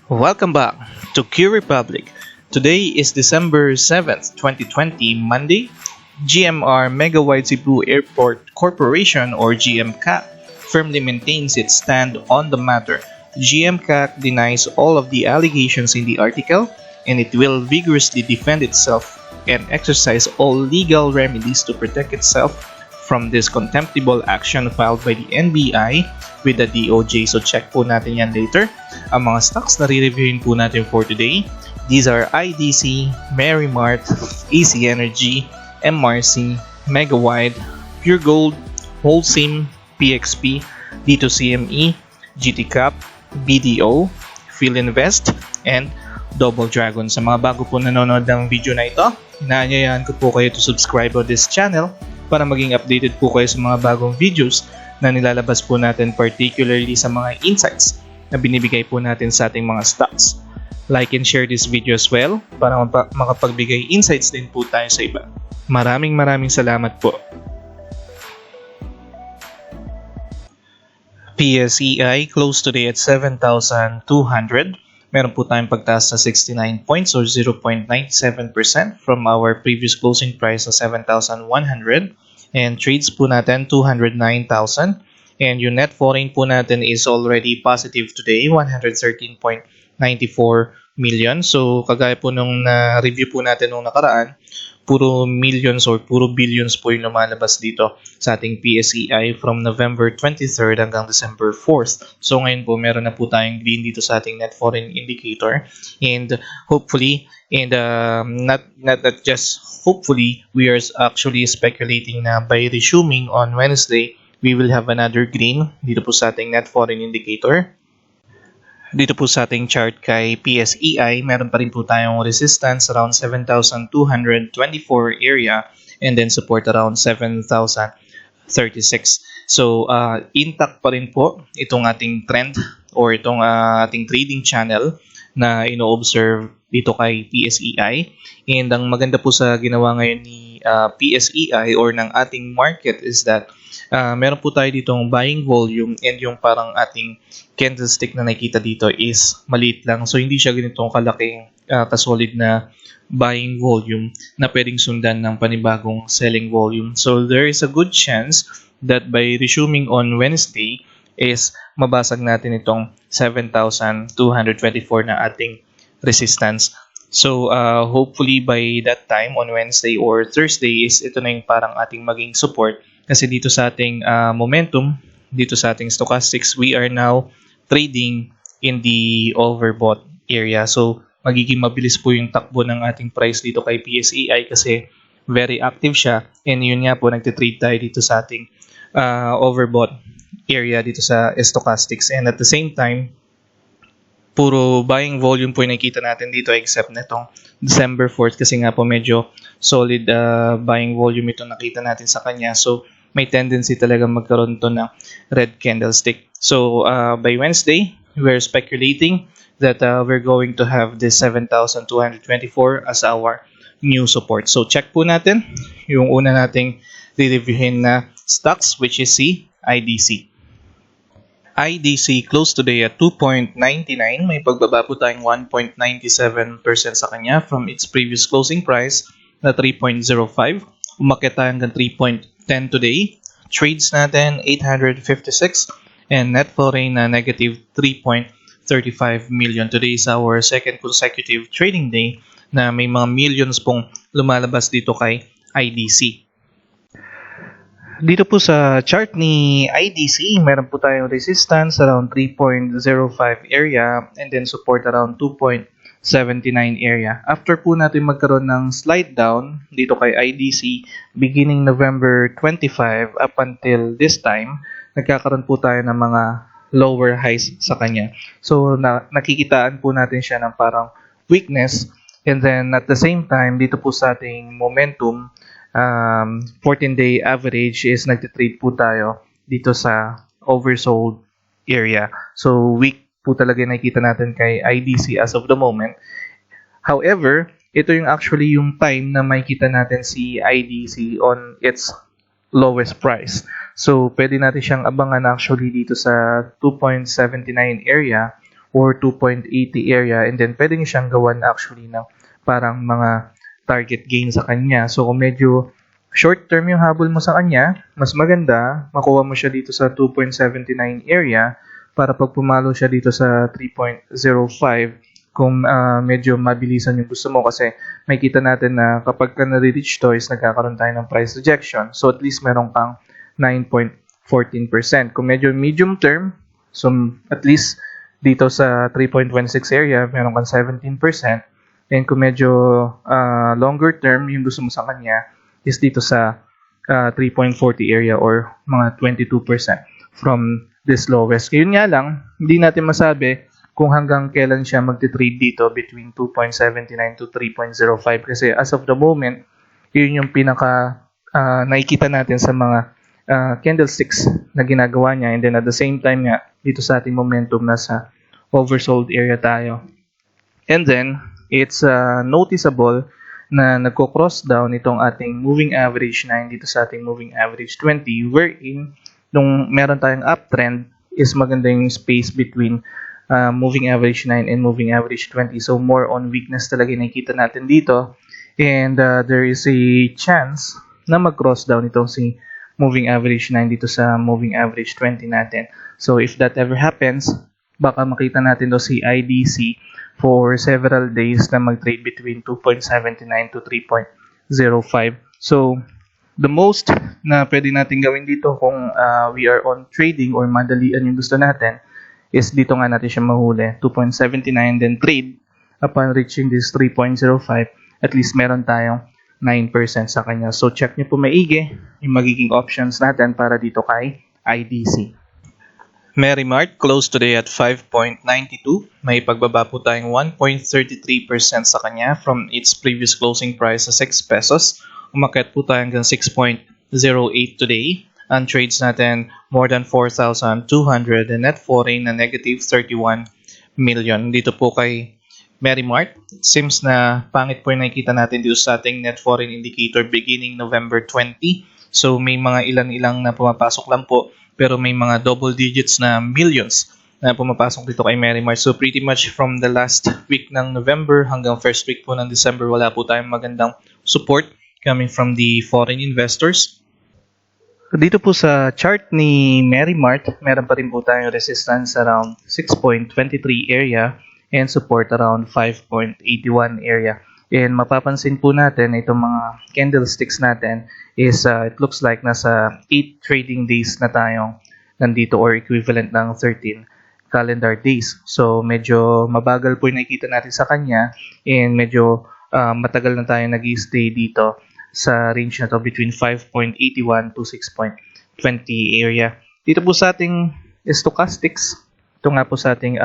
Welcome back to Q Republic. Today is December 7th, 2020, Monday. GMR Megawide Cebu Airport Corporation or GMCAC firmly maintains its stand on the matter. GMCAC denies all of the allegations in the article and it will vigorously defend itself and exercise all legal remedies to protect itself from this contemptible action filed by the NBI with the DOJ. So check po natin yan later. Ang mga stocks na re-reviewin po natin for today, these are IDC, Merrimart, AC Energy, MRC, Megawide, Pure Gold, Holcim, PXP, D2CME, GTCap, BDO, Philinvest, and Double Dragon. Sa mga bago po nanonood ng video na ito, inaanyayahan ko po kayo to subscribe on this channel para maging updated po kayo sa mga bagong videos na nilalabas po natin, particularly sa mga insights na binibigay po natin sa ating mga stocks. Like and share this video as well para makapagbigay insights din po tayo sa iba. Maraming salamat po. PSEI closed today at 7,200. Meron po tayong pagtaas na 69 points or 0.97% from our previous closing price na 7,100. And trades po natin 209,000. And yung net foreign po natin is already positive today, 113.94 million. So kagaya po nung na-review po natin nung nakaraan, puro millions or puro billions po yung lumalabas dito sa ating PSEI from November 23rd hanggang December 4th. So ngayon po meron na po tayong green dito sa ating net foreign indicator, and hopefully, and not just hopefully, we are actually speculating na by resuming on Wednesday, we will have another green dito po sa ating net foreign indicator. Dito po sa ating chart kay PSEI, meron pa rin po tayong resistance around 7,224 area and then support around 7,036. So, intact pa rin po itong ating trend or itong ating trading channel na ino-observe dito kay PSEI. And ang maganda po sa ginawa ngayon ni PSEI or ng ating market is that meron po tayo ditong buying volume, and yung parang ating candlestick na nakikita dito is maliit lang. So hindi siya ganitong kalaking kasolid na buying volume na pwedeng sundan ng panibagong selling volume. So there is a good chance that by resuming on Wednesday is mabasag natin itong 7,224 na ating resistance. So hopefully by that time on Wednesday or Thursday is ito na yung parang ating maging support, kasi dito sa ating momentum, dito sa ating stochastics, we are now trading in the overbought area. So magiging mabilis po yung takbo ng ating price dito kay PSEI kasi very active siya, and yun nga po nagtitrade tayo dito sa ating overbought area dito sa stochastics, and at the same time puro buying volume po yung nakikita natin dito except netong December 4th kasi nga po medyo solid buying volume ito nakita natin sa kanya. So may tendency talaga magkaroon to ng red candlestick. So by Wednesday, we're speculating that we're going to have this 7,224 as our new support. So check po natin yung una nating re-reviewin na stocks, which is si IDC. IDC closed today at 2.99. May pagbaba po tayong 1.97% sa kanya from its previous closing price na 3.05. Umakyat tayo hanggang 3.10 today. Trades natin 856 and net foreign na negative 3.35 million. Today is our second consecutive trading day na may mga millions pong lumalabas dito kay IDC. Dito po sa chart ni IDC, meron po tayong resistance around 3.05 area and then support around 2.79 area. After po natin magkaroon ng slide down dito kay IDC beginning November 25 up until this time, nagkakaroon po tayo ng mga lower highs sa kanya. So nakikitaan po natin siya ng parang weakness, and then at the same time dito po sa ating momentum, 14-day average is nagtitrade po tayo dito sa oversold area. So weak po talaga nakikita natin kay IDC as of the moment. However, ito yung actually yung time na makikita natin si IDC on its lowest price. So pwede natin siyang abangan actually dito sa 2.79 area or 2.80 area, and then pwede nyo siyang gawan actually ng parang mga target gain sa kanya. So kung medyo short term yung habol mo sa kanya, mas maganda makuha mo siya dito sa 2.79 area para pag pumalo siya dito sa 3.05, kung medyo mabilisan yung gusto mo, kasi may kita natin na kapag ka nare-reach to is nagkakaroon tayo ng price rejection. So at least meron kang 9.14%. Kung medyo medium term, so at least dito sa 3.16 area, meron kang 17%. And kung medyo longer term, yung gusto mo sa kanya is dito sa 3.40 area or mga 22% from this lowest. Yun nga lang, hindi natin masabi kung hanggang kailan siya magti-trade dito between 2.79 to 3.05, kasi as of the moment, yun yung pinaka nakikita natin sa mga candlesticks na ginagawa niya, and then at the same time nga dito sa ating momentum nasa oversold area tayo. And then it's noticeable na nagko-cross down itong ating moving average 9 dito sa ating moving average 20, wherein nung meron tayong uptrend is maganda yung space between moving average 9 and moving average 20. So more on weakness talaga nakikita natin dito, and there is a chance na mag-cross down itong si moving average 9 dito sa moving average 20 natin. So if that ever happens, baka makita natin to si IDC for several days na mag-trade between 2.79 to 3.05. So the most na pwede natin gawin dito kung we are on trading or madalian yung gusto natin is dito nga natin siya mahuli, 2.79, then trade upon reaching this 3.05, at least meron tayong 9% sa kanya. So check nyo po maigi yung magiging options natin para dito kay IDC. Merrimart closed today at 5.92. May pagbaba po tayong 1.33% sa kanya from its previous closing price sa 6 pesos. Umakyat po tayo hanggang 6.08 today. Ang trades natin more than 4,200, and net foreign na negative 31 million. Dito po kay Merrimart, it seems na pangit po yung nakikita natin dito sa ating net foreign indicator beginning November 20. So may mga ilan-ilang na pumapasok lang po, pero may mga double digits na millions na pumapasok dito kay Merrimart. So pretty much from the last week ng November hanggang first week po ng December, wala po tayong magandang support coming from the foreign investors. Dito po sa chart ni Merrimart, meron pa rin po tayong resistance around 6.23 area and support around 5.81 area. And mapapansin po natin itong mga candlesticks natin is it looks like nasa 8 trading days na tayong nandito, or equivalent ng 13 calendar days. So medyo mabagal po yung nakikita natin sa kanya, and medyo matagal na tayo nag-stay dito sa range na to between 5.81 to 6.20 area. Dito po sa ating stochastics, ito nga po sa ating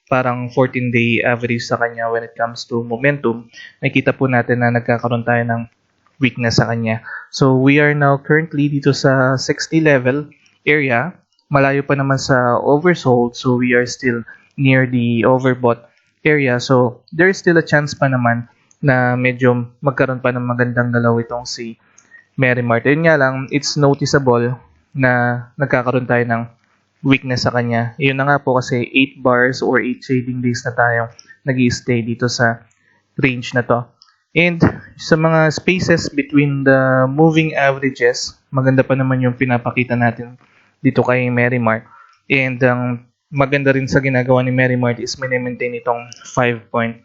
parang 14-day average sa kanya when it comes to momentum, nakita po natin na nagkakaroon tayo ng weakness sa kanya. So we are now currently dito sa 60 level area. Malayo pa naman sa oversold, so we are still near the overbought area. So there is still a chance pa naman na medyo magkaroon pa ng magandang galaw itong si Merrimart. Yun nga lang, it's noticeable na nagkakaroon tayo ng weakness sa kanya. Yun na nga po kasi 8 bars or 8 trading days na tayo nag-i-stay dito sa range na to. And sa mga spaces between the moving averages, maganda pa naman yung pinapakita natin dito kay Merrimart. And maganda rin sa ginagawa ni Merrimart is maintain itong 5.80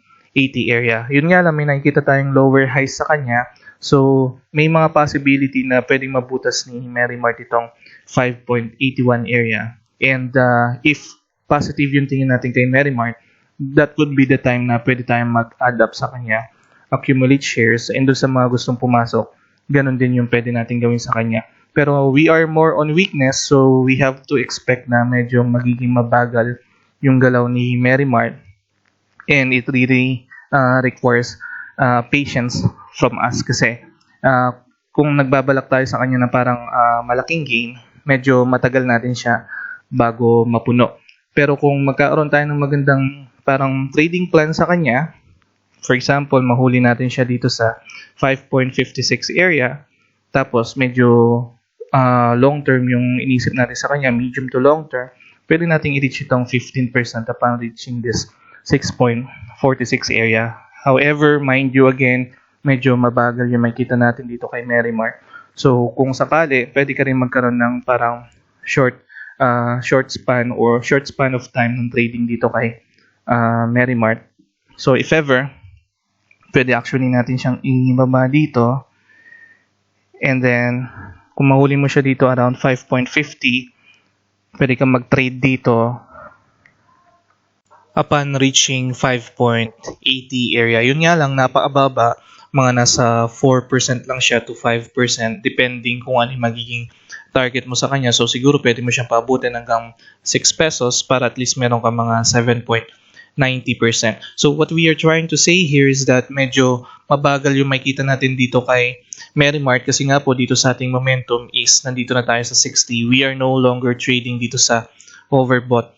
area. Yun nga lang, may nakikita tayong lower highs sa kanya. So, may mga possibility na pwedeng mabutas ni Merrimart itong 5.81 area. And if positive yung tingin natin kay Merrimart, that would be the time na pwede tayong mag-add up sa kanya, accumulate shares, and doon sa mga gustong pumasok, ganun din yung pwede natin gawin sa kanya. Pero we are more on weakness, so we have to expect na medyo magiging mabagal yung galaw ni Merrimart. And it really requires patience from us, kasi kung nagbabalak tayo sa kanya na parang malaking gain, medyo matagal natin siya bago mapuno. Pero kung magkaroon tayo ng magandang parang trading plan sa kanya, for example, mahuli natin siya dito sa 5.56 area, tapos medyo long term yung inisip natin sa kanya, medium to long term, pwede nating i-reach itong 15% upon reaching this 6.46 area. However, mind you again, medyo mabagal yung makita natin dito kay Merrimart. So, kung sakali, pwede ka rin magkaroon ng parang short span of time ng trading dito kay Merrimart. So, if ever, pwede actually natin siyang ibaba dito. And then, kung mahuli mo siya dito around 5.50, pwede kang mag-trade dito upon reaching 5.80 area. Yun nga lang, napakababa. Mga nasa 4% lang siya to 5%, depending kung ano yung magiging target mo sa kanya. So, siguro pwede mo siyang paabutin hanggang 6 pesos para at least meron ka mga 7.90%. So, what we are trying to say here is that medyo mabagal yung makita natin dito kay Merrimart kasi nga po dito sa ating momentum is nandito na tayo sa 60. We are no longer trading dito sa overbought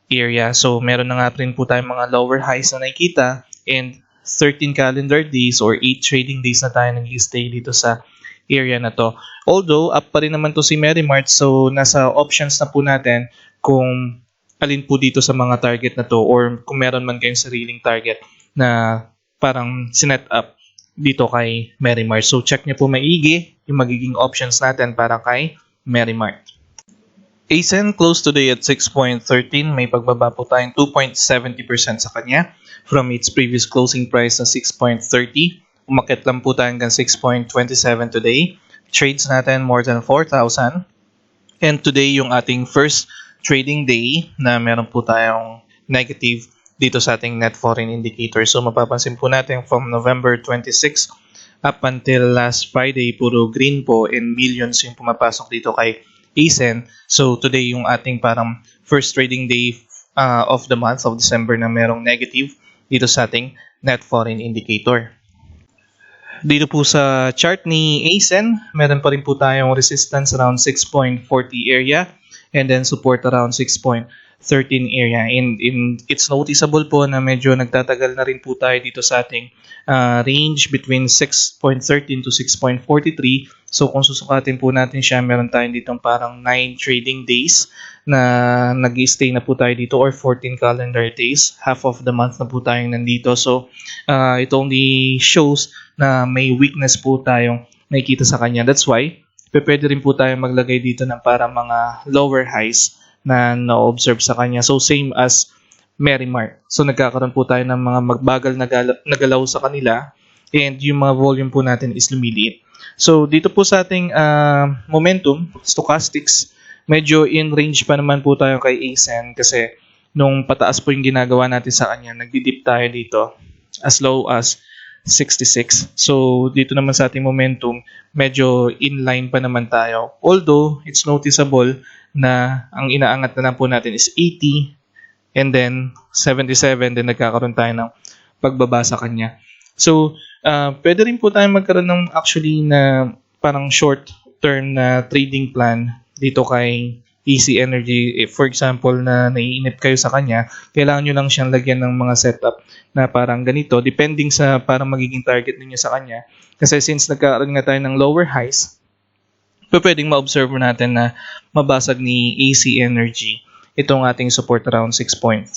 area. So, meron na nga rin po tayong mga lower highs na nakikita and 13 calendar days or 8 trading days na tayo nag-stay dito sa area na to. Although, up pa rin naman to si Merrimart, so nasa options na po natin kung alin po dito sa mga target na to or kung meron man kayong sariling target na parang sinet up dito kay Merrimart. So, check nyo po maigi yung magiging options natin para kay Merrimart. ASEN closed today at 6.13. May pagbaba po tayong 2.70% sa kanya from its previous closing price na 6.30. Umakit lang po tayo hanggang 6.27 today. Trades natin more than 4,000. And today yung ating first trading day na meron po tayong negative dito sa ating net foreign indicator. So mapapansin po natin from November 26 up until last Friday, puro green po and millions yung pumapasok dito kay ASEN. So today yung ating parang first trading day of the month of December na merong negative dito sa ating net foreign indicator. Dito po sa chart ni ASEN, meron pa rin po tayong resistance around 6.40 area and then support around 6.13 area. And it's noticeable po na medyo nagtatagal na rin po tayo dito sa ating range between 6.13 to 6.43. So kung susukatin po natin siya, meron tayong dito parang 9 trading days na nag-stay na po tayo dito or 14 calendar days. Half of the month na po tayong nandito. So it only shows na may weakness po tayong nakikita sa kanya. That's why pwede rin po tayo maglagay dito ng para mga lower highs na na-observe sa kanya. So same as Merrimart. So nagkakaroon po tayo ng mga magbagal na galaw sa kanila and yung mga volume po natin is lumiliit. So dito po sa ating momentum, stochastics, medyo in range pa naman po tayo kay ASEN kasi nung pataas po yung ginagawa natin sa kanya, nagdidip tayo dito as low as 66. So dito naman sa ating momentum, medyo inline pa naman tayo. Although it's noticeable na ang inaangat na lang po natin is 80 and then 77, then nagkakaroon tayo ng pagbaba sa kanya. So pwede rin po tayo magkaroon ng actually na parang short term na trading plan dito kay EC Energy. If for example na naiinip kayo sa kanya, kailangan nyo lang siyang lagyan ng mga setup na parang ganito depending sa parang magiging target ninyo sa kanya. Kasi since nagkaroon nga tayo ng lower highs, pwedeng ma-observe natin na mabasag ni AC Energy itong ating support around 6.13.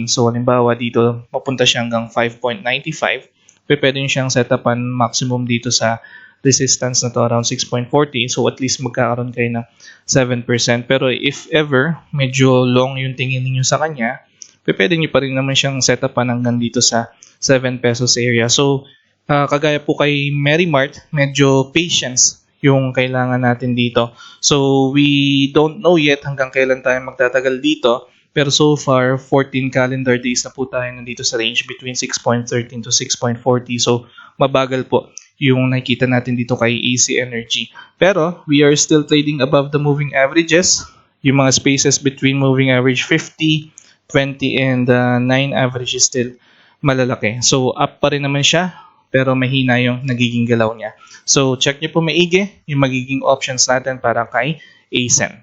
So halimbawa dito mapunta siya hanggang 5.95. Pwede nyo siyang setupan maximum dito sa resistance na to around 6.40. So at least magkakaroon kayo ng 7%. Pero if ever medyo long yung tingin niyo sa kanya, pwede nyo pa rin naman siyang setupan hanggang dito sa 7 pesos area. So kagaya po kay Merrimart, medyo patience yung kailangan natin dito. So we don't know yet hanggang kailan tayo magtatagal dito. Pero so far, 14 calendar days na po tayo nandito sa range between 6.13 to 6.40. So mabagal po yung nakikita natin dito kay AC Energy. Pero we are still trading above the moving averages. Yung mga spaces between moving average 50, 20, and 9 average is still malalaki. So up pa rin naman siya, pero mahina yung nagiging galaw niya. So check nyo po maigi yung magiging options natin para kay ASEN.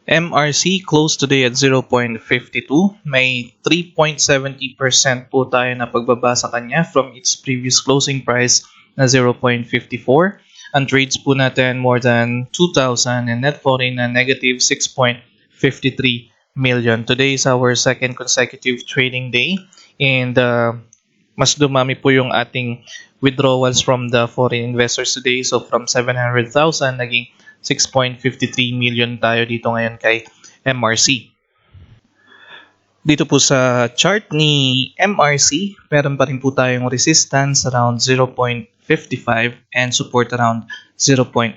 MRC closed today at 0.52. May 3.70% po tayo na pagbaba sa kanya from its previous closing price na 0.54. Ang trades po natin more than 2,000 and net foreign na negative 6.53 million. Today is our second consecutive trading day, and mas dumami po yung ating withdrawals from the foreign investors today. So from 700,000 naging 6.53 million tayo dito ngayon kay MRC. Dito po sa chart ni MRC, meron pa rin po tayong resistance around 0.55 and support around 0.52.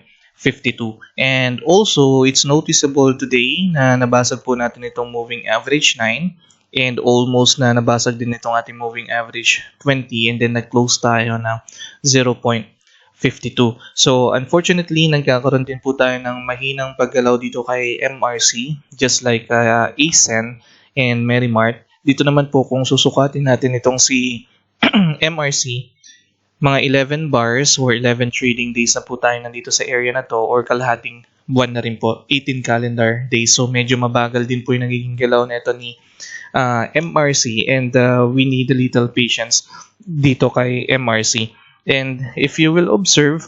And also, it's noticeable today na nabasag po natin itong moving average 9 and almost na nabasag din itong ating moving average 20 and then nag-close tayo ng 0.52. So, unfortunately, nagkakaroon din po tayo ng mahinang paggalaw dito kay MRC, just like ASEN and Merrimart. Dito naman po kung susukatin natin itong si MRC, mga 11 bars or 11 trading days na po tayo nandito sa area na to or kalahating buwan na rin po, 18 calendar days. So medyo mabagal din po yung nagiging galaw na ito ni MRC and we need a little patience dito kay MRC. And if you will observe,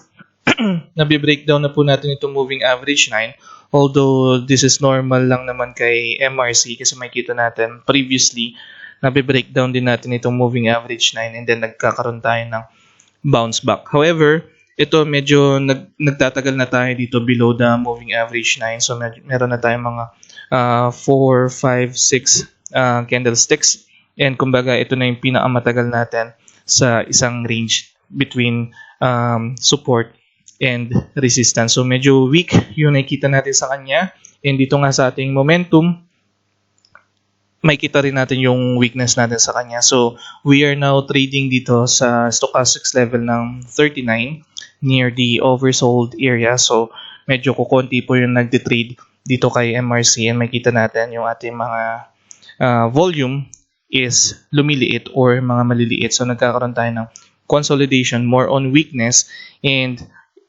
nabi-breakdown na po natin itong moving average 9. Although this is normal lang naman kay MRC kasi makikita natin previously nabi-breakdown din natin itong moving average 9 and then nagkakaroon tayo ng bounce back. However, ito medyo nagtatagal na tayo dito below the moving average 9. So meron na tayong mga 4, 5, 6 candlesticks and kumbaga ito na yung pinakamatagal natin sa isang range between support and resistance. So medyo weak yung nakikita natin sa kanya. And dito nga sa ating momentum, makikita rin natin yung weakness natin sa kanya. So we are now trading dito sa stochastics level ng 39 near the oversold area. So medyo kukonti po yung nagtitrade dito kay MRC and makikita natin yung ating mga volume is lumiliit or mga maliliit. So nagkakaroon tayo ng consolidation more on weakness and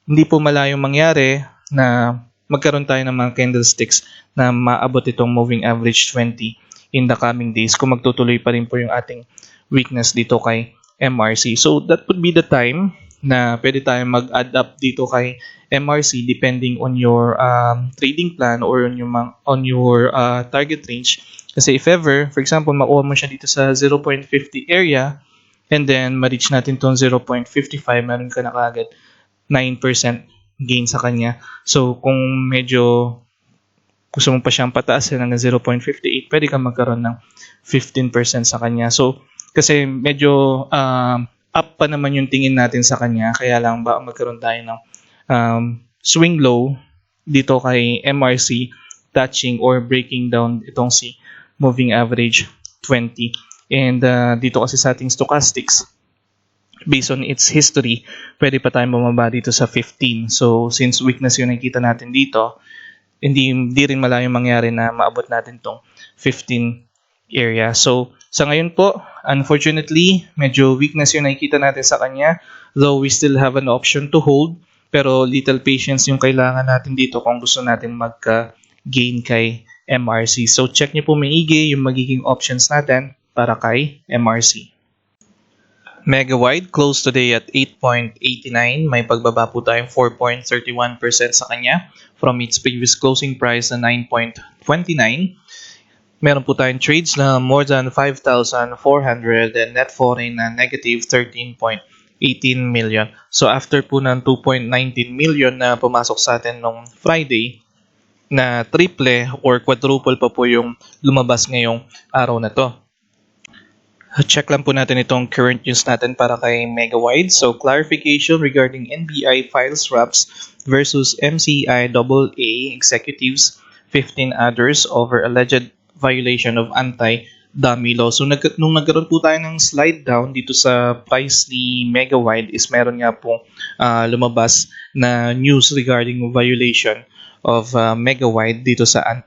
hindi po malayong mangyari na magkaroon tayo ng mga candlesticks na maabot itong moving average 20 in the coming days kung magtutuloy pa rin po yung ating weakness dito kay MRC. So that would be the time na pwede tayong mag-add up dito kay MRC depending on your trading plan or on your target range. Kasi if ever, for example, makuha mo siya dito sa 0.50 area and then ma-reach natin itong 0.55, meron ka na kagad 9% gain sa kanya. So, kung medyo gusto mo pa siyang pataasin hanggang 0.58, pwede kang magkaroon ng 15% sa kanya. So, kasi medyo up pa naman yung tingin natin sa kanya, kaya lang ba magkaroon tayo ng swing low dito kay MRC, touching or breaking down itong si moving average 20. And dito kasi sa ating stochastics, based on its history, pwede pa tayong bumaba dito sa 15. So, since weakness yung nakikita natin dito, hindi rin malayong mangyari na maabot natin tong 15 area. So, sa ngayon po, unfortunately, medyo weakness yung nakikita natin sa kanya, though we still have an option to hold, pero little patience yung kailangan natin dito kung gusto natin magka-gain kay MRC. So, check niyo po maigi yung magiging options natin para kay MRC. Mega-wide closed today at 8.89. May pagbaba po tayong 4.31% sa kanya from its previous closing price na 9.29. Meron po tayong trades na more than 5,400 and net foreign na negative 13.18 million. So after po ng 2.19 million na pumasok sa atin nung Friday, na triple or quadruple pa po yung lumabas ngayong araw na to. Check lang po natin itong current news natin para kay Mega-wide. So, clarification regarding NBI files wraps versus MCI AA executives, 15 others over alleged violation of anti-dummy law. So, nung nagkaroon po tayo ng slide down dito sa price ni Mega-wide is meron nga pong lumabas na news regarding violation of Mega-wide dito sa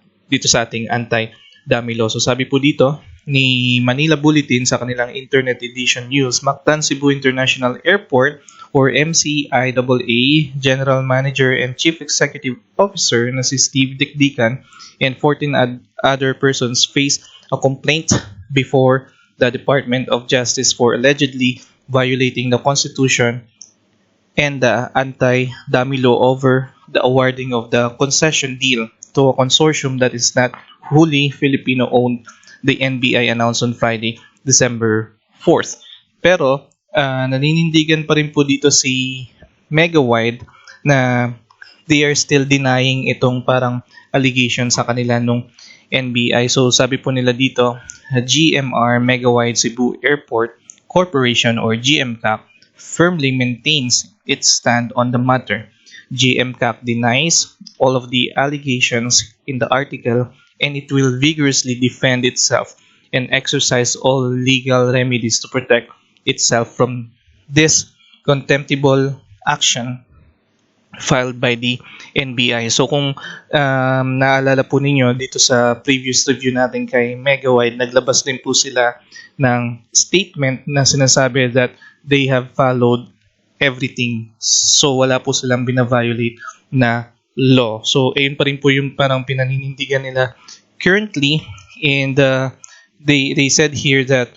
ating anti-dummy law. So, sabi po dito ni Manila Bulletin sa kanilang Internet Edition News, Mactan Cebu International Airport or MCIAA General Manager and Chief Executive Officer na si Steve Dikdikan and 14 other persons face a complaint before the Department of Justice for allegedly violating the Constitution and the anti-dummy law over the awarding of the concession deal to a consortium that is not wholly Filipino-owned, the NBI announced on Friday, December 4th. Pero naninindigan pa rin po dito si Megawide na they are still denying itong parang allegation sa kanila nung NBI. So sabi po nila dito, GMR Megawide Cebu Airport Corporation or GMCAC firmly maintains its stand on the matter. GMCAC denies all of the allegations in the article and it will vigorously defend itself and exercise all legal remedies to protect itself from this contemptible action filed by the NBI. So kung naalala po ninyo dito sa previous review natin kay Megawide, naglabas din po sila ng statement na sinasabi that they have followed everything. So wala po silang bina-violate na law. So ayun pa rin po yung parang pinaninindigan nila currently, and they said here that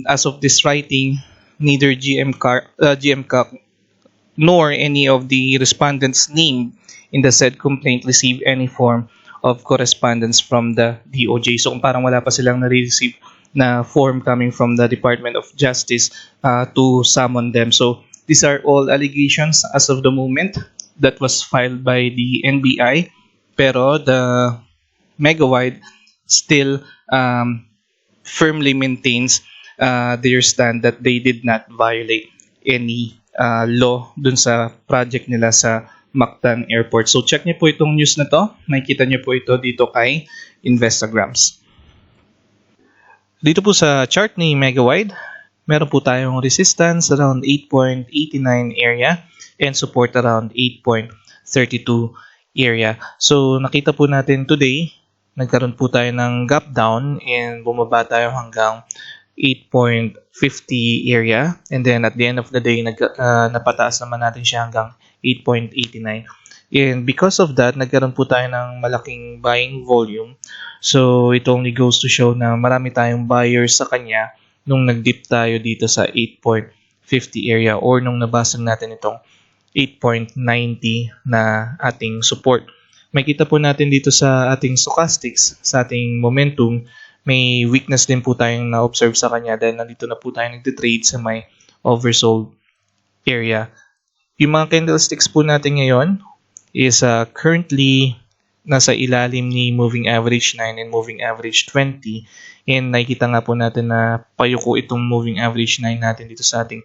as of this writing, neither GMCAC nor any of the respondents named in the said complaint received any form of correspondence from the DOJ. So kung parang wala pa silang nare-receive na form coming from the Department of Justice to summon them. So these are all allegations as of the moment that was filed by the NBI, pero the Megawide still firmly maintains their stand that they did not violate any law dun sa project nila sa Mactan Airport. So check niyo po itong news na to. Makikita niyo po ito dito kay Instagrams. Dito po sa chart ni Megawide, meron po tayong resistance around 8.89 area and support around 8.32 area. So nakita po natin today, nagkaroon po tayo ng gap down and bumaba tayo hanggang 8.50 area, and then at the end of the day napataas naman natin siya hanggang 8.89, and because of that nagkaroon po tayo ng malaking buying volume. So it only goes to show na marami tayong buyers sa kanya nung nag-dip tayo dito sa 8.50 area or nung nabasag natin itong 8.90 na ating support. Makita po natin dito sa ating stochastics, sa ating momentum, may weakness din po tayong na-observe sa kanya dahil nandito na po tayo nagtitrade sa may oversold area. Yung mga candlesticks po natin ngayon is currently nasa ilalim ni moving average 9 and moving average 20, and nakikita nga po natin na payuko itong moving average 9 natin dito sa ating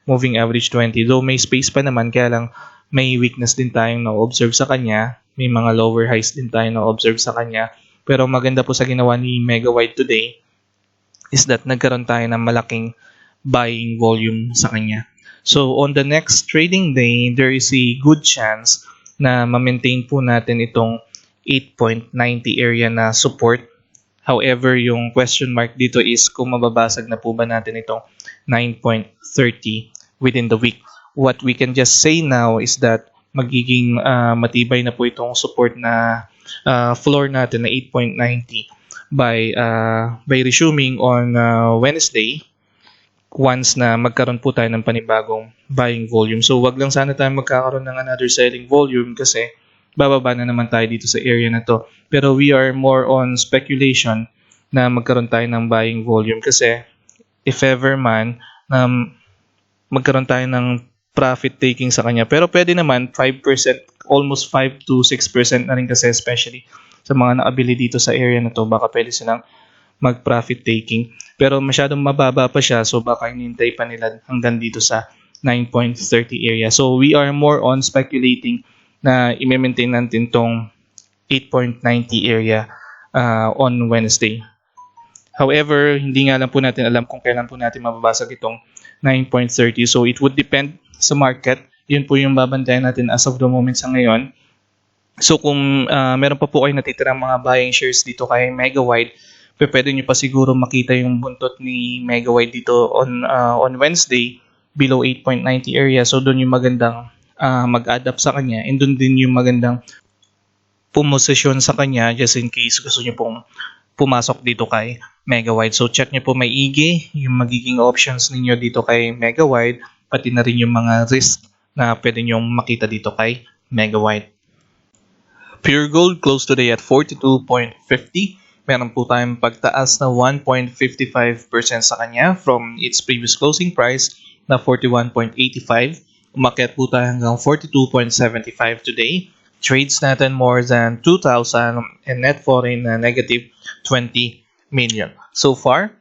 moving average 20. Though may space pa naman, kaya lang may weakness din tayong na-observe sa kanya, may mga lower highs din tayong na-observe sa kanya. Pero maganda po sa ginawa ni Megawide today is that nagkaroon tayo ng malaking buying volume sa kanya. So on the next trading day, there is a good chance na ma-maintain po natin itong 8.90 area na support. However, yung question mark dito is kung mababasag na po ba natin itong 9.30 within the week. What we can just say now is that magiging matibay na po itong support na floor natin na 8.90 by resuming on Wednesday once na magkaroon po tayo ng panibagong buying volume. So wag lang sana tayo magkakaroon ng another selling volume kasi bababa na naman tayo dito sa area na to. Pero we are more on speculation na magkaroon tayo ng buying volume kasi if ever man magkaroon tayo ng profit taking sa kanya. Pero pwede naman 5%, almost 5 to 6% na rin kasi, especially sa mga nakabili dito sa area na to, baka pwede silang mag-profit taking. Pero masyadong mababa pa siya, so baka hinintay pa nila hanggang dito sa 9.30 area. So we are more on speculating na i-maintain natin tong 8.90 area on Wednesday. However, hindi nga lang po natin alam kung kailan po natin mababasag itong 9.30. So it would depend sa market. Yun po yung babantayan natin as of the moment sa ngayon. So kung meron pa po kayo natitirang mga buying shares dito kay Megawide, pwede nyo pa siguro makita yung buntot ni Megawide dito on Wednesday below 8.90 area. So doon yung magandang mag-add up sa kanya, and doon din yung magandang pumosisyon sa kanya just in case gusto nyo pong pumasok dito kay Megawide. So check nyo po maigi yung magiging options ninyo dito kay Megawide, pati na rin yung mga risk na pwede nyong makita dito kay Megawide. Pure Gold closed today at 42.50. Meron po tayong pagtaas na 1.55% sa kanya from its previous closing price na 41.85. Umakyat po tayo hanggang 42.75 today. Trades natin more than 2,000 and net foreign na negative 20 million. So far,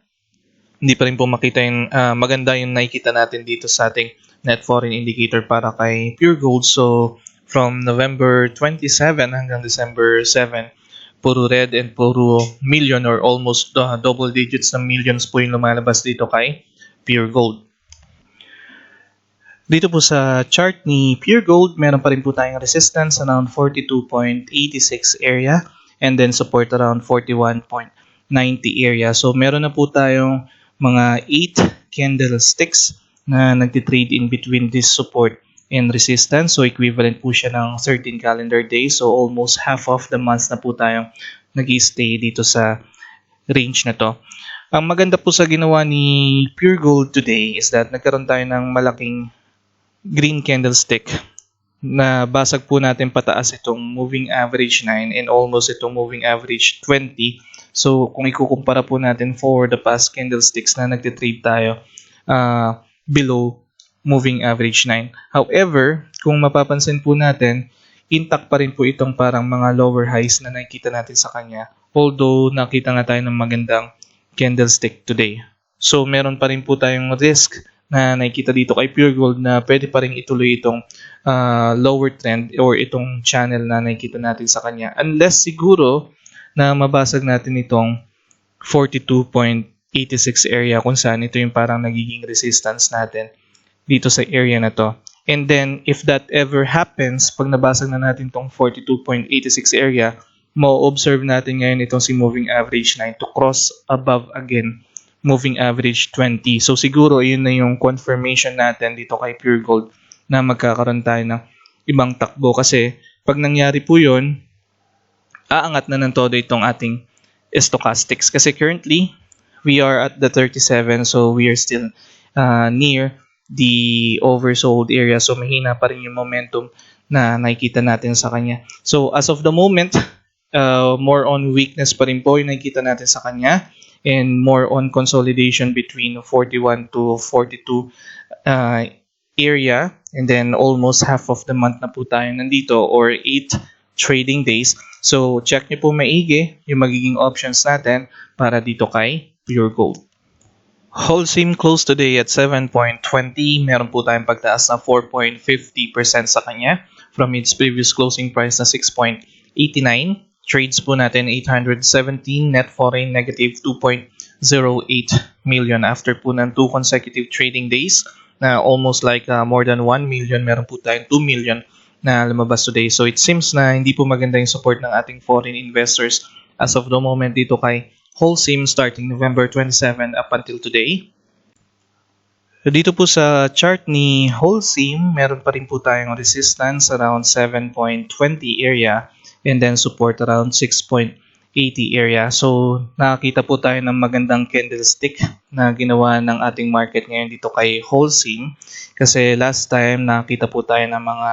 hindi pa rin po makita yung maganda yung nakikita natin dito sa ating net foreign indicator para kay Pure Gold. So, from November 27 hanggang December 7, puro red and puro million or almost double digits na millions po yung lumalabas dito kay Pure Gold. Dito po sa chart ni Pure Gold, meron pa rin po tayong resistance around 42.86 area and then support around 41.90 area. So meron na po tayong mga 8 candlesticks na nagtitrade in between this support and resistance. So equivalent po siya ng 13 calendar days. So almost half of the months na po tayong nag-stay dito sa range na to. Ang maganda po sa ginawa ni Pure Gold today is that nagkaroon tayo ng malaking green candlestick na basag po natin pataas itong moving average 9 and almost itong moving average 20. So kung ikukumpara po natin for the past candlesticks na nagtitrade tayo below moving average 9. However, kung mapapansin po natin, intact pa rin po itong parang mga lower highs na nakikita natin sa kanya. Although nakita nga tayo ng magandang candlestick today. So meron pa rin po tayong risk na nakikita dito kay Pure Gold na pwede pa rin ituloy itong lower trend or itong channel na nakikita natin sa kanya. Unless siguro na mabasag natin itong 42.86 area kung saan ito yung parang nagiging resistance natin dito sa area na to. And then, if that ever happens, pag nabasag na natin itong 42.86 area, ma-observe natin ngayon itong si moving average 9 to cross above again moving average 20. So siguro yun na yung confirmation natin dito kay Pure Gold na magkakaroon tayo ng ibang takbo. Kasi pag nangyari po yun, aangat na ng todo itong ating stochastics. Kasi currently, we are at the 37, so we are still near the oversold area. So mahina pa rin yung momentum na nakikita natin sa kanya. So as of the moment, more on weakness pa rin po yung nakikita natin sa kanya and more on consolidation between 41 to 42 area, and then almost half of the month na po tayo nandito or 8 trading days. So check nyo po maigi yung magiging options natin para dito kay Pure Gold. Holcim closed today at 7.20. Meron po tayong pagtaas na 4.50% sa kanya from its previous closing price na 6.89. Trades po natin 817, net foreign negative 2.08 million after po ng 2 consecutive trading days na almost like more than 1 million. Meron po tayong 2 million na lumabas today. So it seems na hindi po maganda yung support ng ating foreign investors as of the moment dito kay Holcim starting November 27 up until today. Dito po sa chart ni Holcim, meron pa rin po tayong resistance around 7.20 area and then support around 6.80 area. So nakakita po tayo ng magandang candlestick na ginawa ng ating market ngayon dito kay Holcim. Kasi last time nakita po tayo ng mga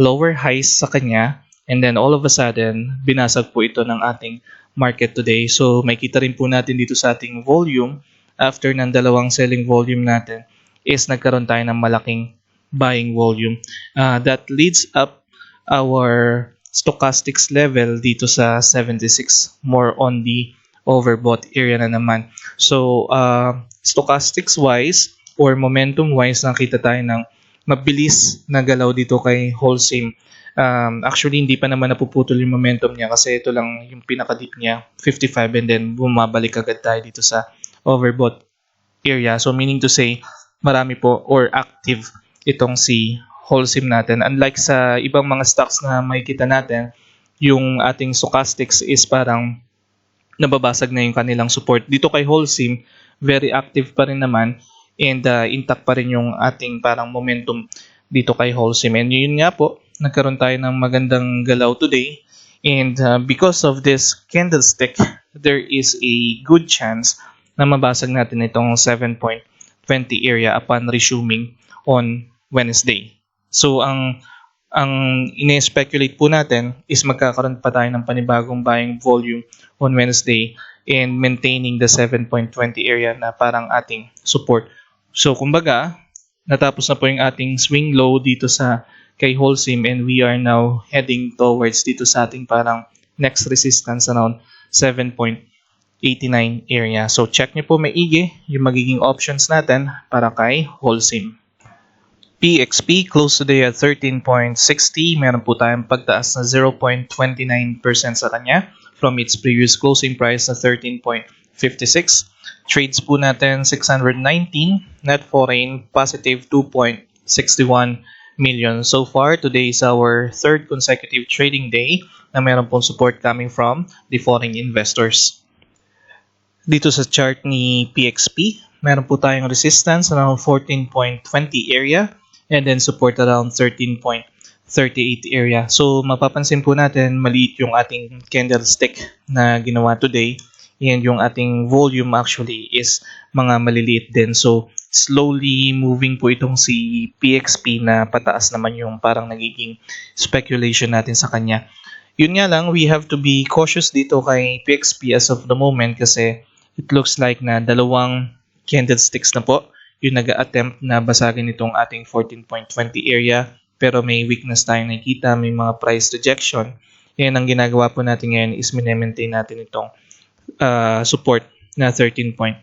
lower highs sa kanya and then all of a sudden binasag po ito ng ating market today. So may kita rin po natin dito sa ating volume after ng dalawang selling volume natin is nagkaroon tayo ng malaking buying volume. That leads up our stochastics level dito sa 76, more on the overbought area na naman. So stochastics wise or momentum wise nakita tayo ng mabilis na galaw dito kay Holcim. Actually, hindi pa naman napuputol yung momentum niya kasi ito lang yung pinaka-deep niya, 55, and then bumabalik agad tayo dito sa overbought area. So, meaning to say, marami po or active itong si Holcim natin. Unlike sa ibang mga stocks na makikita natin, yung ating stochastics is parang nababasag na yung kanilang support. Dito kay Holcim, very active pa rin naman and intact pa rin yung ating parang momentum dito kay Holcim. And yun nga po, nagkaroon tayo ng magandang galaw today. And because of this candlestick, there is a good chance na mabasag natin itong 7.20 area upon resuming on Wednesday. So ang ang ine-speculate po natin is magkakaroon pa tayo ng panibagong buying volume on Wednesday and maintaining the 7.20 area na parang ating support. So kumbaga, natapos na po yung ating swing low dito sa kay Holcim and we are now heading towards dito sa ating parang next resistance around 7.89 area. So check nyo po maigi yung magiging options natin para kay Holcim. PXP close today at 13.60. Meron po tayong pagtaas na 0.29% sa kanya from its previous closing price na 13.56. Trades po natin 619. Net foreign positive 2.61 million. So far, today is our third consecutive trading day na meron pong support coming from the foreign investors. Dito sa chart ni PXP, meron po tayong resistance around 14.20 area and then support around 13.38 area. So mapapansin po natin maliit yung ating candlestick na ginawa today and yung ating volume actually is mga maliliit din. So slowly moving po itong si PXP na pataas naman yung parang nagiging speculation natin sa kanya. Yun nga lang, we have to be cautious dito kay PXP as of the moment kasi it looks like na dalawang candlesticks na po yung nag-attempt na basagin itong ating 14.20 area pero may weakness tayo nakikita, may mga price rejection. And ang ginagawa po natin ngayon is minemaintain natin itong support na 13.30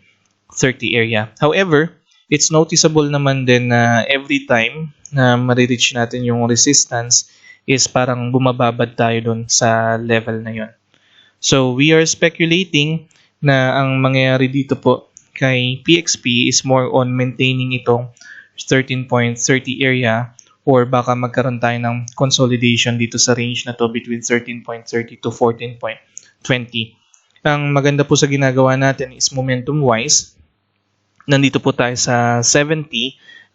area. However, it's noticeable naman din na every time na ma-reach natin yung resistance is parang bumababad tayo dun sa level na yun. So we are speculating na ang mangyayari dito po kay PXP is more on maintaining itong 13.30 area or baka magkaroon tayo ng consolidation dito sa range na to between 13.30 to 14.20. Ang maganda po sa ginagawa natin is momentum wise, nandito po tayo sa 70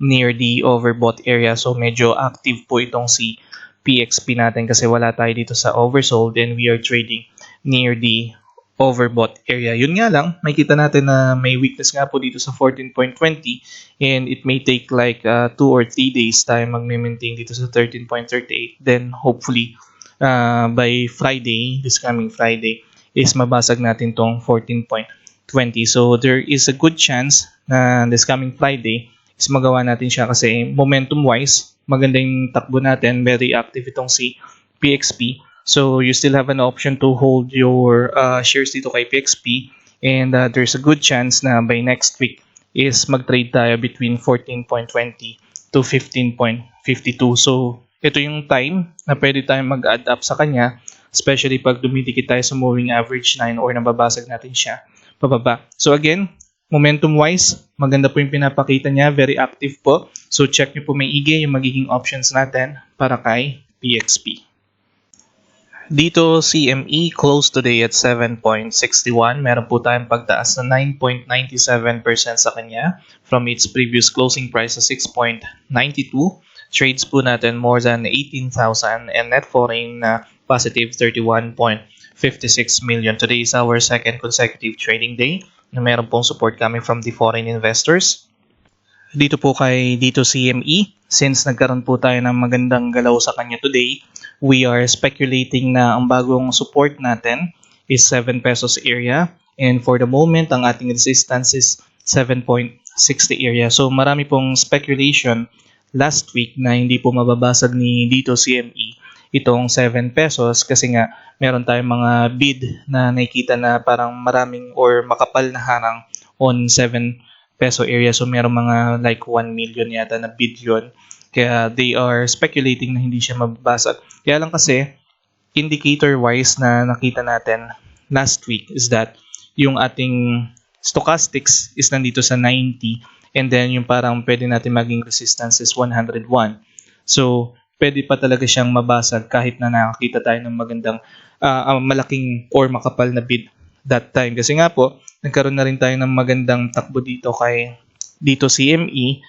near the overbought area. So medyo active po itong si PXP natin kasi wala tayo dito sa oversold and we are trading near the overbought area. Yun nga lang, makikita natin na may weakness nga po dito sa 14.20 and it may take like 2 or 3 days tayo magme-maintain dito sa 13.38. Then hopefully by Friday, this coming Friday, is mabasag natin tong 14.20. So there is a good chance na this coming Friday is magawa natin siya kasi momentum wise, maganda yung takbo natin, very active itong si PXP. So you still have an option to hold your shares dito kay PXP and there's a good chance na by next week is mag-trade tayo between 14.20 to 15.52. So ito yung time na pwede tayong mag-add up sa kanya, especially pag dumidikit tayo sa moving average 9 or nababasag natin siya pababa. So again, momentum wise, maganda po yung pinapakita niya, very active po. So check nyo po maigi yung magiging options natin para kay PXP. Dito, CME closed today at 7.61. Meron po tayong pagtaas na 9.97% sa kanya from its previous closing price na 6.92. Trades po natin more than 18,000 and net foreign na positive 31.56 million. Today is our second consecutive trading day na meron pong support coming from the foreign investors. Dito po kay Dito CME, since nagkaroon po tayo ng magandang galaw sa kanya today, we are speculating na ang bagong support natin is 7 pesos area and for the moment ang ating resistance is 7.60 area. So marami pong speculation last week na hindi po mababasag ni Dito CME itong 7 pesos kasi nga meron tayong mga bid na nakikita na parang maraming or makapal na harang on 7 peso area. So meron mga like 1 million yata na bid yun. Kaya they are speculating na hindi siya mababasag. Kaya lang kasi, indicator-wise na nakita natin last week is that yung ating stochastics is nandito sa 90 and then yung parang pwede natin maging resistance is 101. So, pwede pa talaga siyang mabasag kahit na nakakita tayo ng magandang malaking or makapal na bid that time. Kasi nga po, nagkaroon na rin tayo ng magandang takbo dito kay Dito CME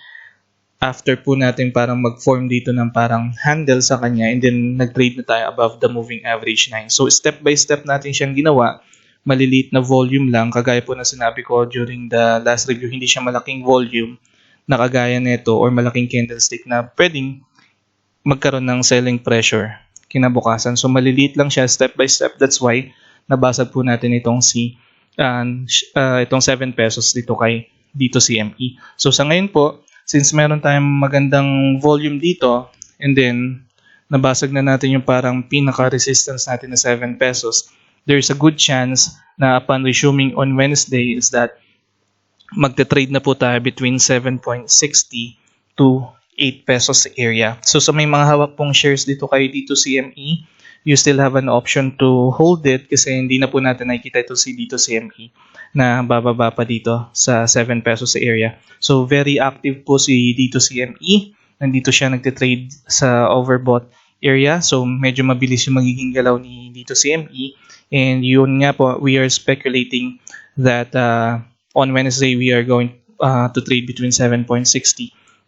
after po natin parang mag-form dito ng parang handle sa kanya and then nag-trade na tayo above the moving average 9. So step by step natin siyang ginawa, maliliit na volume lang, kagaya po na sinabi ko during the last review, hindi siya malaking volume na kagaya nito or malaking candlestick na pwedeng magkaroon ng selling pressure kinabukasan. So maliliit lang siya step by step. That's why nabasag po natin itong itong 7 pesos dito CME. So sa ngayon po, since meron tayong magandang volume dito and then nabasag na natin yung parang pinaka-resistance natin na 7 pesos, there's a good chance na upon resuming on Wednesday is that magte-trade na po tayo between 7.60 to 8 pesos area. So sa may mga hawak pong shares dito dito CME, you still have an option to hold it kasi hindi na po natin nakikita ito dito CME na bababa pa dito sa 7 pesos area. So very active po dito CME. Nandito siya nagte-trade sa overbought area. So medyo mabilis yung magiging galaw ni dito CME. And yun nga po, we are speculating that on Wednesday we are going to trade between 7.60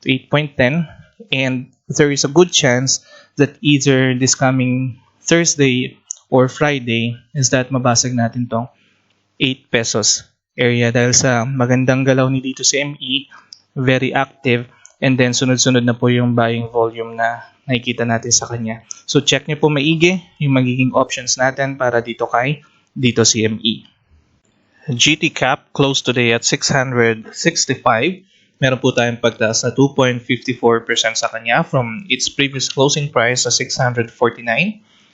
to 8.10. And there is a good chance that either this coming Thursday or Friday is that mabasag natin tong 8 pesos area dahil sa magandang galaw ni dito CME, very active, and then sunod-sunod na po yung buying volume na nakikita natin sa kanya. So check nyo po maigi yung magiging options natin para dito CME. GT Cap closed today at 665. Meron po tayong pagtaas na 2.54% sa kanya from its previous closing price na 649.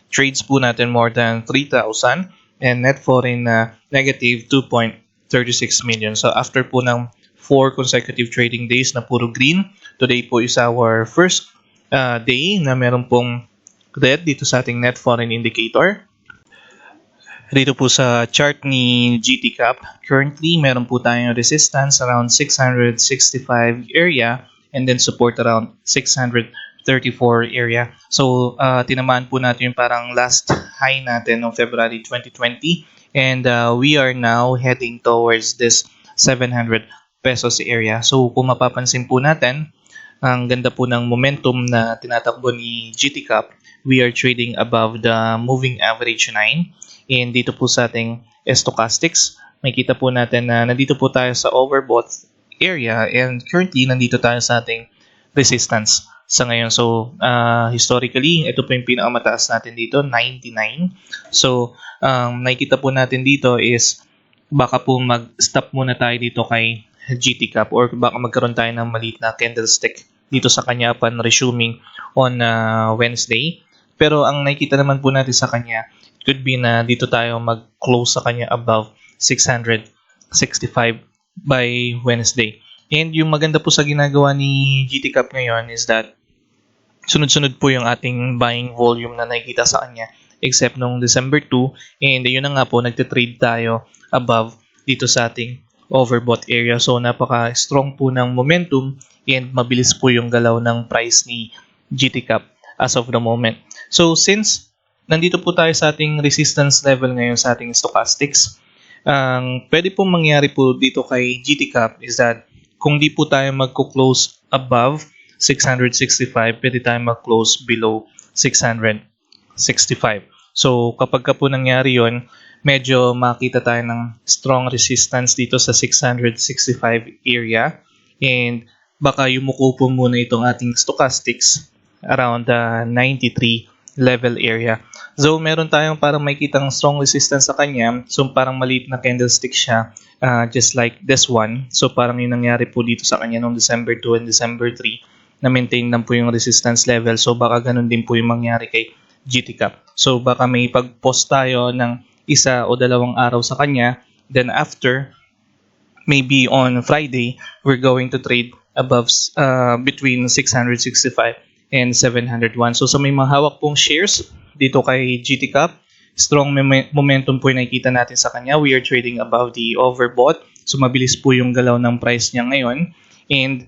Trades po natin more than 3,000 and net foreign na negative 2.36 million. So after po ng 4 consecutive trading days na puro green, today po is our first day na meron pong red dito sa ating net foreign indicator. Dito po sa chart ni GT Cap, currently meron po tayong resistance around 665 area and then support around 634 area. So tinamaan po natin yung parang last high natin noong February 2020 and we are now heading towards this 700 pesos area. So kung mapapansin po natin, ang ganda po ng momentum na tinatakbo ni GT Cap. We are trading above the moving average 9. And dito po sa ating stochastics, makita po natin na nandito po tayo sa overbought area and currently nandito tayo sa ating resistance sa ngayon. So historically, ito po yung pinakamataas natin dito, 99. So nakikita po natin dito is baka po mag-stop muna tayo dito kay GT Cap or baka magkaroon tayo ng maliit na candlestick dito sa kanya upon resuming on Wednesday. Pero ang nakikita naman po natin sa kanya, could be na dito tayo mag-close sa kanya above 665 by Wednesday. And yung maganda po sa ginagawa ni GT Cap ngayon is that sunod-sunod po yung ating buying volume na nakikita sa kanya except nung December 2 and yun na nga po nagtitrade tayo above dito sa ating overbought area. So napaka-strong po ng momentum and mabilis po yung galaw ng price ni GT Cap as of the moment. So since nandito po tayo sa ating resistance level ngayon sa ating stochastics, pwede pong mangyari po dito kay GT Cap is that kung di po tayo magko-close above 665, pwede tayo mag-close below 665. So kapag ka po nangyari yon, medyo makita tayo ng strong resistance dito sa 665 area and baka yumuko po muna itong ating stochastics around the 93 level area. So meron tayong parang makikitang strong resistance sa kanya. So parang maliit na candlestick siya just like this one. So parang yung nangyari po dito sa kanya noong December 2 and December 3 na maintain lang po yung resistance level. So baka ganun din po yung mangyari kay GT Cap. So baka may pag-post tayo ng 1 o 2 araw sa kanya. Then after, maybe on Friday, we're going to trade above between 665 and 701. So sa may mga hawak pong shares dito kay GT Cap, strong momentum po yung nakikita natin sa kanya. We are trading above the overbought. So mabilis po yung galaw ng price niya ngayon. And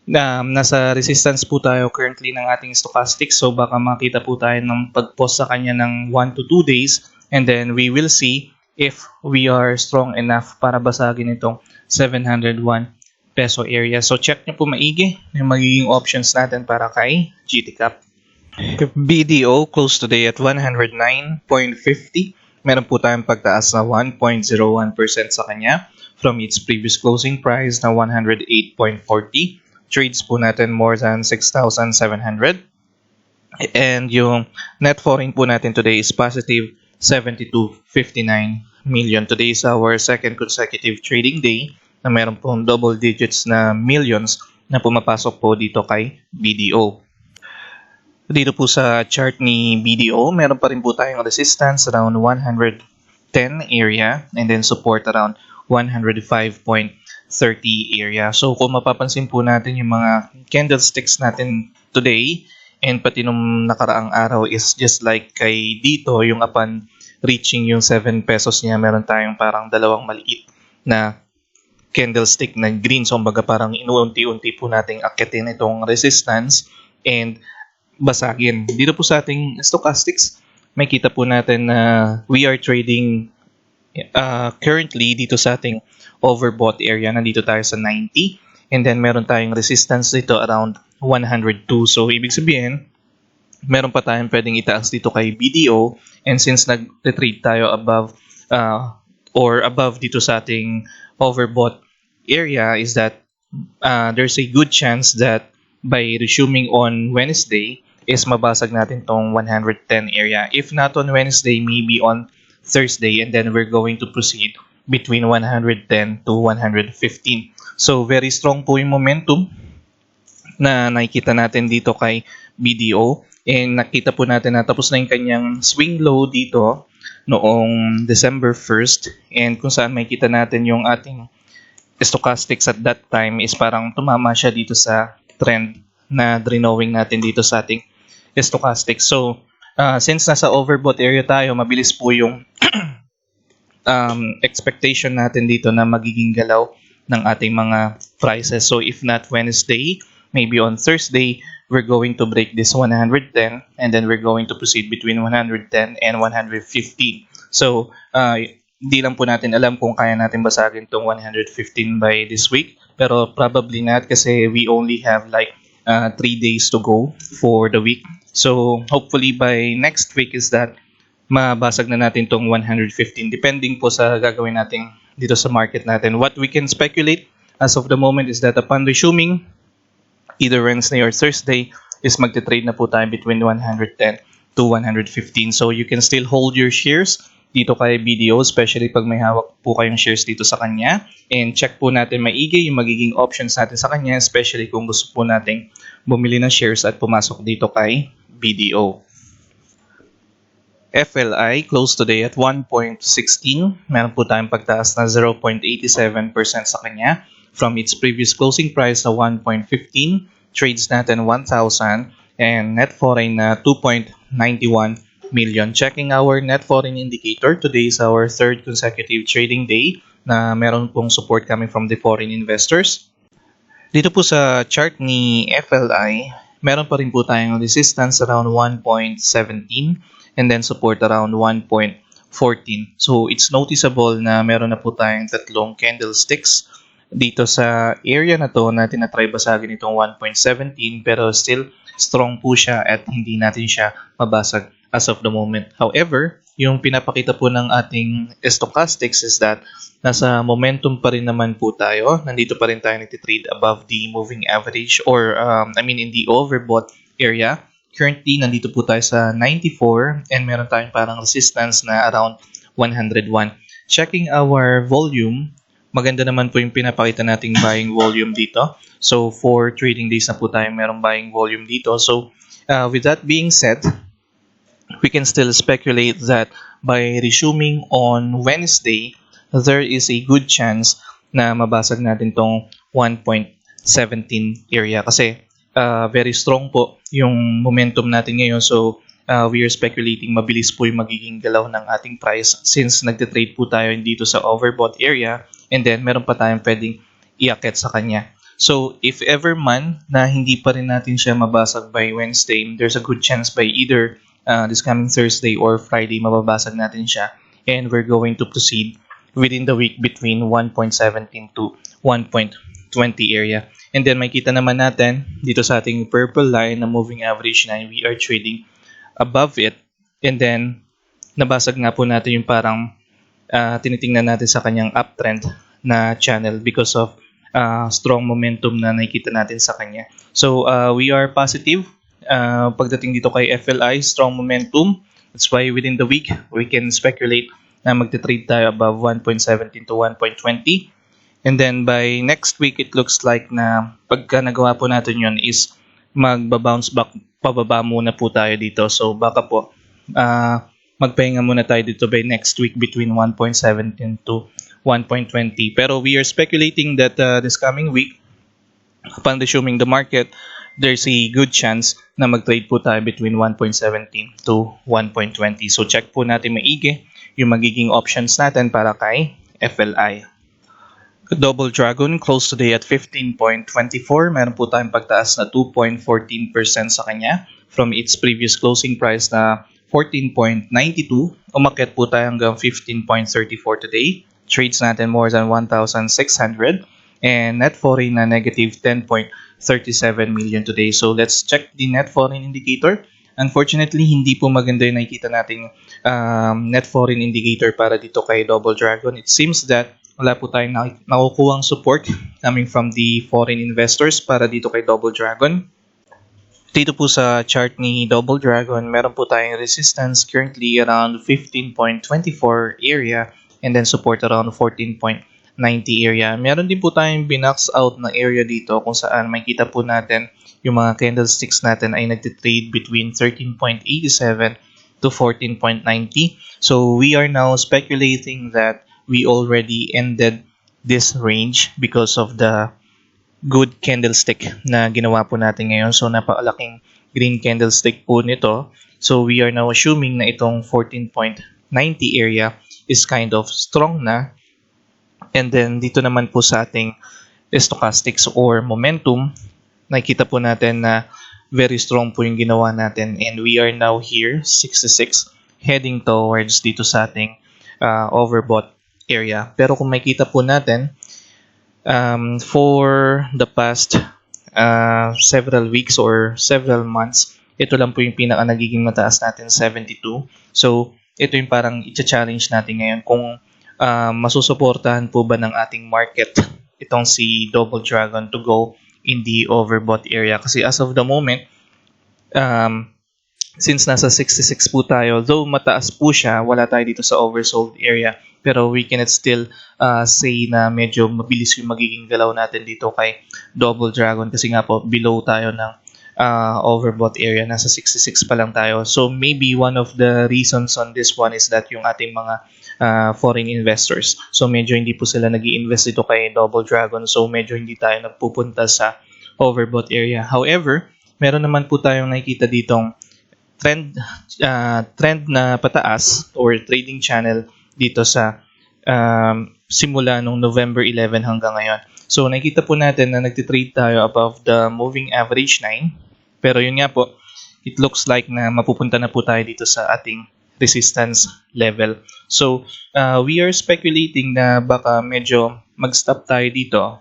nasa resistance po tayo currently ng ating stochastics. So baka makita po tayo ng pag-post sa kanya ng 1 to 2 days. And then we will see if we are strong enough para basagin itong 701 peso area. So check nyo po maigi yung magiging options natin para kay GT Cap. BDO closed today at 109.50. Meron po tayong pagtaas na 1.01% sa kanya from its previous closing price na 108.40. Trades po natin more than 6,700. And yung net foreign po natin today is positive 72.59 million. Today is our second consecutive trading day na meron pong double digits na millions na pumapasok po dito kay BDO. Dito po sa chart ni BDO, meron pa rin po tayong resistance around 110 area and then support around 105.30 area. So kung mapapansin po natin yung mga candlesticks natin today and pati nung nakaraang araw is just like kay dito, yung upon reaching yung 7 pesos niya, meron tayong parang dalawang maliit na candlestick na green. So kumbaga parang inuunti-unti po nating akitin itong resistance and basagin. Dito po sa ating stochastics, may kita po natin na we are trading currently dito sa ating overbought area. Nandito tayo sa 90 and then meron tayong resistance dito around 102. So ibig sabihin, meron pa tayong pwedeng itaas dito kay BDO and since nag-trade tayo above or above dito sa ating overbought area is that there's a good chance that by resuming on Wednesday is mabasag natin tong 110 area. If not on Wednesday, maybe on Thursday, and then we're going to proceed between 110 to 115. So very strong po yung momentum na nakikita natin dito kay BDO. And nakita po natin na tapos na yung kanyang swing low dito noong December 1st. And kung saan makikita natin yung ating stochastics at that time is parang tumama siya dito sa trend na drenowing natin dito sa ating stochastics. So, since nasa overbought area tayo, mabilis po yung expectation natin dito na magiging galaw ng ating mga prices. So, if not Wednesday, maybe on Thursday, we're going to break this 110 and then we're going to proceed between 110 and 115. So, di lang po natin alam kung kaya natin basagin tong 115 by this week. Pero probably not kasi we only have like 3 days to go for the week. So, hopefully by next week is that mabasag na natin tong 115 depending po sa gagawin natin dito sa market natin. What we can speculate as of the moment is that upon resuming either Wednesday or Thursday is magte-trade na po tayo between 110 to 115. So, you can still hold your shares dito kay BDO, especially pag may hawak po kayong shares dito sa kanya. And check po natin maigi yung magiging options natin sa kanya, especially kung gusto po nating bumili ng shares at pumasok dito kay BDO. FLI closed today at 1.16. Meron po tayong pagtaas na 0.87% sa kanya from its previous closing price na 1.15. Trades natin 1,000 and net foreign na 2.91 million. Checking our net foreign indicator, today is our third consecutive trading day na meron pong support coming from the foreign investors. Dito po sa chart ni FLI, meron pa rin po tayong resistance around 1.17 and then support around 1.14. So it's noticeable na meron na po tayong tatlong candlesticks dito sa area na to na tinatry basagin itong 1.17 pero still strong po siya at hindi natin siya mabasag as of the moment. However, yung pinapakita po ng ating stochastics is that nasa momentum pa rin naman po tayo. Nandito pa rin tayo nagtitrade above the moving average or in the overbought area. Currently, nandito po tayo sa 94 and meron tayong parang resistance na around 101. Checking our volume, maganda naman po yung pinapakita nating buying volume dito. So, for trading days na po tayo merong buying volume dito. So, with that being said, we can still speculate that by resuming on Wednesday, there is a good chance na mabasag natin tong 1.17 area kasi very strong po yung momentum natin ngayon. So, we are speculating mabilis po yung magiging galaw ng ating price since nagtitrade po tayo dito sa overbought area and then meron pa tayong pwedeng iakyat sa kanya. So, if ever man na hindi pa rin natin siya mabasag by Wednesday, there's a good chance by either this coming Thursday or Friday, mababasag natin siya. And we're going to proceed within the week between 1.17 to 1.20 area. And then makita naman natin dito sa ating purple line na moving average na we are trading above it. And then, nabasag nga po natin yung parang tinitingnan natin sa kanyang uptrend na channel because of strong momentum na nakikita natin sa kanya. So, we are positive pagdating dito kay FLI, strong momentum. That's why within the week, we can speculate na magte-trade tayo above 1.17 to 1.20. And then by next week, it looks like na pagka nagawa po natin yun is magba-bounce back pababa muna po tayo dito. So baka po magpahinga muna tayo dito by next week between 1.17 to 1.20. Pero we are speculating that this coming week, upon resuming the market, there's a good chance na mag-trade po tayo between 1.17 to 1.20. So check po natin maigi yung magiging options natin para kay FLI. Double Dragon closed today at 15.24. Meron po tayong pagtaas na 2.14% sa kanya from its previous closing price na 14.92. Umakyat po tayo hanggang 15.34 today. Trades natin more than 1,600 and net foreign na negative 10.37 million today. So let's check the net foreign indicator. Unfortunately, hindi po maganda yung nakikita nating net foreign indicator para dito kay Double Dragon. It seems that wala po tayong nakukuhang support coming from the foreign investors para dito kay Double Dragon. Dito po sa chart ni Double Dragon, meron po tayong resistance currently around 15.24 area and then support around 14.90 area. Meron din po tayong binax out na area dito kung saan makita po natin yung mga candlesticks natin ay nagtitrade between 13.87 to 14.90. So we are now speculating that we already ended this range because of the good candlestick na ginawa po natin ngayon. So napakalaking green candlestick po nito. So we are now assuming na itong 14.90 area is kind of strong na. And then dito naman po sa ating stochastics or momentum, nakikita po natin na very strong po yung ginawa natin. And we are now here, 66, heading towards dito sa ating overbought area. Pero kung makita po natin, for the past several weeks or several months, ito lang po yung pinaka nagiging mataas natin, 72. So, ito yung parang i-challenge natin ngayon kung masusuportahan po ba ng ating market itong si Double Dragon to go in the overbought area. Kasi as of the moment, since nasa 66 po tayo, though mataas po siya, wala tayo dito sa oversold area. Pero we cannot still say na medyo mabilis yung magiging galaw natin dito kay Double Dragon kasi nga po below tayo ng overbought area. Nasa 66 pa lang tayo. So maybe one of the reasons on this one is that yung ating mga foreign investors. So medyo hindi po sila nag-i-invest dito kay Double Dragon. So medyo hindi tayo nagpupunta sa overbought area. However, meron naman po tayong nakikita ditong trend na pataas or trading channel dito sa simula nung November 11 hanggang ngayon. So nakita po natin na nagtitrade tayo above the moving average 9. Pero yun nga po, it looks like na mapupunta na po tayo dito sa ating resistance level. So we are speculating na baka medyo mag-stop tayo dito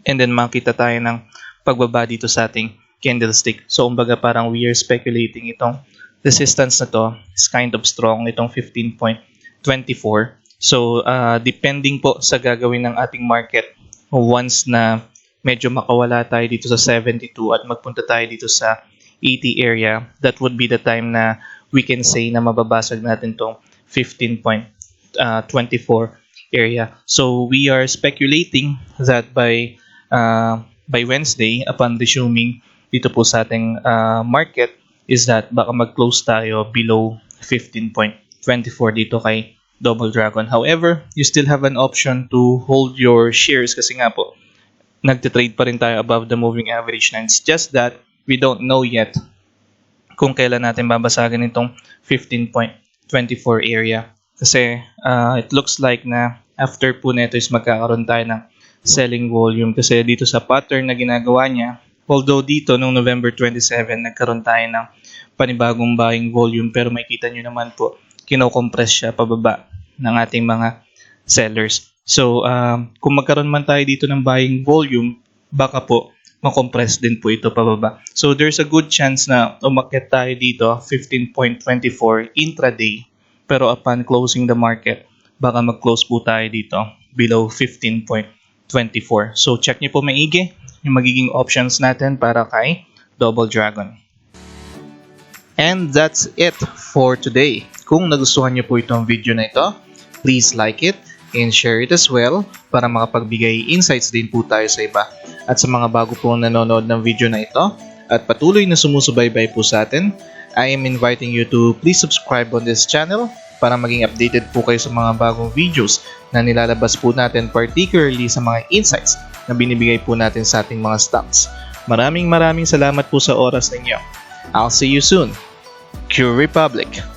and then makita tayo ng pagbaba dito sa ating candlestick. So kumbaga parang we are speculating itong resistance na to is kind of strong, itong 15.24. So depending po sa gagawin ng ating market, once na medyo makawala tayo dito sa 72 at magpunta tayo dito sa 80 area, that would be the time na we can say na mababasag natin tong 15.24 area. So we are speculating that by Wednesday, upon resuming dito po sa ating market, is that baka mag-close tayo below 15.24 dito kay Double Dragon. However, you still have an option to hold your shares kasi nga po, nagtitrade pa rin tayo above the moving average 9. It's just that we don't know yet kung kailan natin babasagin itong 15.24 area. Kasi it looks like na after po neto is magkakaroon tayo ng selling volume. Kasi dito sa pattern na ginagawa niya, although dito noong November 27, nagkaroon tayo ng panibagong buying volume, pero makikita nyo naman po, kinocompress siya pababa ng ating mga sellers. So, kung magkaroon man tayo dito ng buying volume, baka po makompress din po ito pababa. So, there's a good chance na umakyat tayo dito 15.24 intraday, pero upon closing the market, baka mag-close po tayo dito below 15.24. So, check nyo po maigi yung magiging options natin para kay Double Dragon. And that's it for today. Kung nagustuhan niyo po itong video na ito, please like it and share it as well para makapagbigay insights din po tayo sa iba. At sa mga bago pong nanonood ng video na ito at patuloy na sumusubaybay po sa atin, I am inviting you to please subscribe on this channel para maging updated po kayo sa mga bagong videos na nilalabas po natin, particularly sa mga insights na binibigay po natin sa ating mga stocks. Maraming salamat po sa oras ninyo. I'll see you soon. Q Republic.